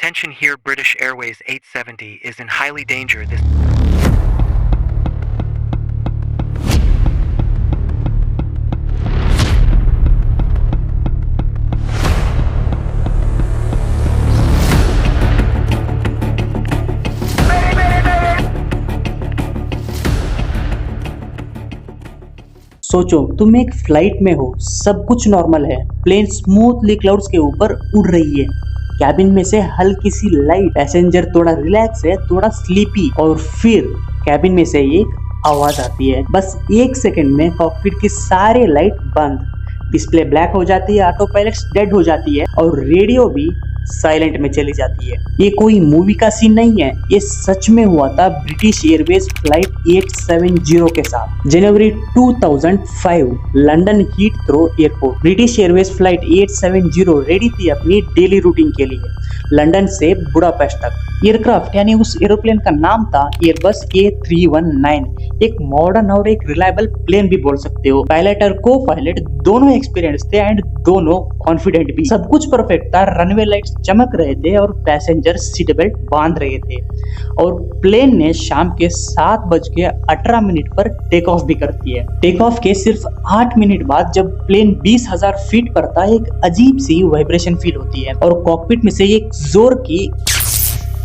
Attention here, British Airways 870 is in highly danger. This सोचो तुम एक फ्लाइट में हो, सब कुछ नॉर्मल है, प्लेन स्मूथली क्लाउड्स के ऊपर उड़ रही है। कैबिन में से हल्की सी लाइट, पैसेंजर थोड़ा रिलैक्स है, थोड़ा स्लीपी, और फिर कैबिन में से एक आवाज आती है। बस 1 सेकंड में कॉकपिट की सारे लाइट बंद, डिस्प्ले ब्लैक हो जाती है, ऑटो पायलट डेड हो जाती है और रेडियो भी साइलेंट में चली जाती है। ये कोई मूवी का सीन नहीं है, ये सच में हुआ था ब्रिटिश एयरवेज फ्लाइट 870 के साथ। जनवरी 2005 London Heathrow airport. British Airways flight 870 ready थी अपनी डेली रूटीन के लिए, लंदन से बुडापेस्ट तक। एयरक्राफ्ट यानी उस एरोप्लेन का नाम था एयरबस A319, एक मॉडर्न और एक रिलायबल प्लेन भी बोल सकते हो। पायलट और को पायलट दोनों एक्सपीरियंस थे एंड दोनों कॉन्फिडेंट भी। सब कुछ परफेक्ट था, रनवे लाइट्स चमक रहे थे और पैसेंजर सीट बेल्ट बांध रहे थे, और प्लेन ने शाम के 7:18 पर टेक ऑफ भी कर दिया। टेक ऑफ के सिर्फ 8 मिनट बाद जब प्लेन 20,000 फीट पर था, एक अजीब सी वाइब्रेशन फील होती है और कॉकपिट में से एक जोर की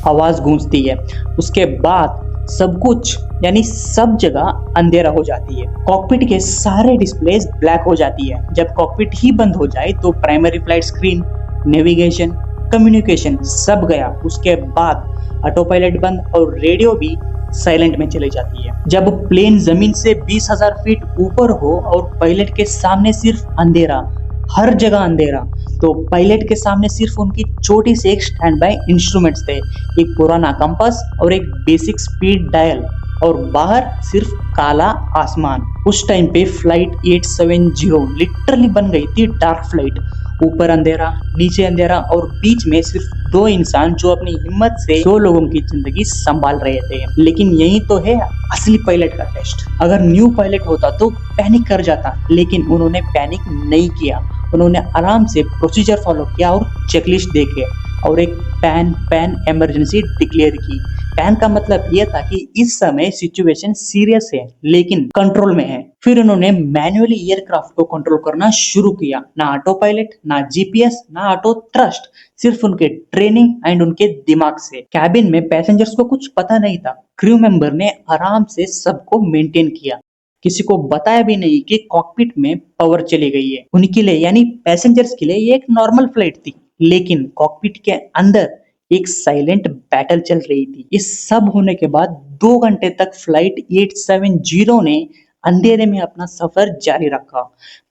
आवाज गूंजती है। उसके बाद सब कुछ यानी सब जगह अंधेरा हो जाती है। कॉकपिट के सारे डिस्प्लेस ब्लैक हो जाती है। जब कॉकपिट ही बंद हो जाए तो primary flight screen, navigation, communication सब गया। उसके बाद ऑटो पायलट बंद और रेडियो भी साइलेंट में चली जाती है। जब प्लेन जमीन से 20,000 फीट ऊपर हो और पायलट के सामने सिर्फ अंधेरा, हर जगह अंधेरा, तो पायलट के सामने सिर्फ उनकी छोटी सी एक स्टैंड बाय इंस्ट्रूमेंट्स थे, एक पुराना कंपास और एक बेसिक स्पीड डायल, और बाहर सिर्फ काला आसमान। उस टाइम पे फ्लाइट 870 लिटरली बन गई थी डार्क फ्लाइट। ऊपर अंधेरा, नीचे अंधेरा और बीच में सिर्फ 2 इंसान जो अपनी हिम्मत से 100 लोगों की जिंदगी संभाल रहे थे। लेकिन यही तो है असली पायलट का टेस्ट। अगर न्यू पायलट होता तो पैनिक कर जाता, लेकिन उन्होंने पैनिक नहीं किया। उन्होंने आराम से प्रोसीजर फॉलो किया और चेकलिस्ट देखे और एक पैन इमरजेंसी डिक्लेयर की। पैन का मतलब यह था कि इस समय सिचुएशन सीरियस है लेकिन कंट्रोल में है। फिर उन्होंने मैन्युअली एयरक्राफ्ट को कंट्रोल करना शुरू किया। ना ऑटो पायलट, ना जीपीएस, ना ऑटो थ्रस्ट, सिर्फ उनके ट्रेनिंग एंड उनके दिमाग से। कैबिन में पैसेंजर्स को कुछ पता नहीं था। क्रू मेंबर ने आराम से सबको मेंटेन किया, किसी को बताया भी नहीं कि कॉकपिट में पावर चली गई है। उनके लिए यानी पैसेंजर्स के लिए ये एक नॉर्मल फ्लाइट थी, लेकिन कॉकपिट के अंदर एक साइलेंट बैटल चल रही थी। इस सब होने के बाद 2 घंटे तक फ्लाइट 870 ने अंधेरे में अपना सफर जारी रखा।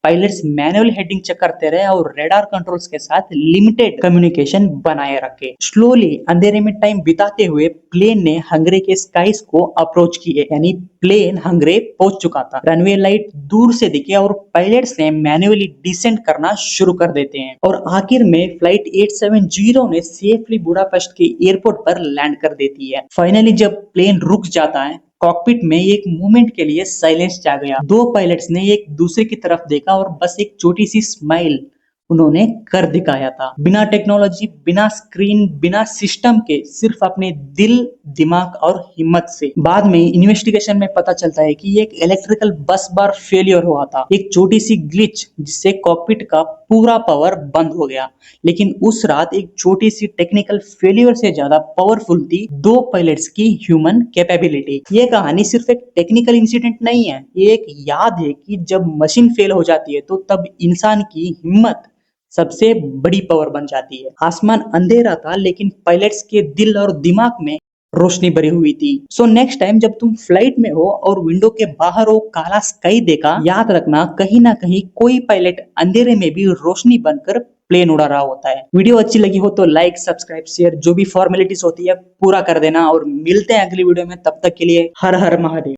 पायलट्स मैनुअल हेडिंग चेक करते रहे और रेडार कंट्रोल्स के साथ लिमिटेड कम्युनिकेशन बनाए रखे। स्लोली अंधेरे में टाइम बिताते हुए प्लेन ने हंगरे के स्काईज को अप्रोच किए, यानी प्लेन हंगरे पहुंच चुका था। रनवे लाइट दूर से दिखे और पायलट्स ने मैन्युअली डिसेंट करना शुरू कर देते हैं, और आखिर में फ्लाइट 870 ने सेफली बुडापेस्ट के एयरपोर्ट पर लैंड कर देती है। फाइनली जब प्लेन रुक जाता है, कॉकपिट में एक मोमेंट के लिए साइलेंस छा गया। 2 पायलट्स ने एक दूसरे की तरफ देखा और बस एक छोटी सी स्माइल उन्होंने कर दिखाया था। बिना टेक्नोलॉजी, बिना स्क्रीन, बिना सिस्टम के, सिर्फ अपने दिल, दिमाग और हिम्मत से। बाद में इन्वेस्टिगेशन में पता चलता है कि एक इलेक्ट्रिकल बस बार फेलियर हुआ था, एक छोटी सी ग्लिच जिससे कॉकपिट का पूरा पावर बंद हो गया। लेकिन उस रात एक छोटी सी टेक्निकल फेलियर से ज्यादा पावरफुल थी 2 पायलट्स की ह्यूमन कैपेबिलिटी। ये कहानी सिर्फ एक टेक्निकल इंसिडेंट नहीं है, ये एक याद है कि जब मशीन फेल हो जाती है तो तब इंसान की हिम्मत सबसे बड़ी पावर बन जाती है। आसमान अंधेरा था लेकिन पायलट्स के दिल और दिमाग में रोशनी भरी हुई थी। सो नेक्स्ट टाइम जब तुम फ्लाइट में हो और विंडो के बाहर वो काला स्काई देखा, याद रखना कहीं ना कहीं कोई पायलट अंधेरे में भी रोशनी बनकर प्लेन उड़ा रहा होता है। वीडियो अच्छी लगी हो तो लाइक, सब्सक्राइब, शेयर, जो भी फॉर्मेलिटीज होती है पूरा कर देना, और मिलते हैं अगली वीडियो में। तब तक के लिए हर हर महादेव।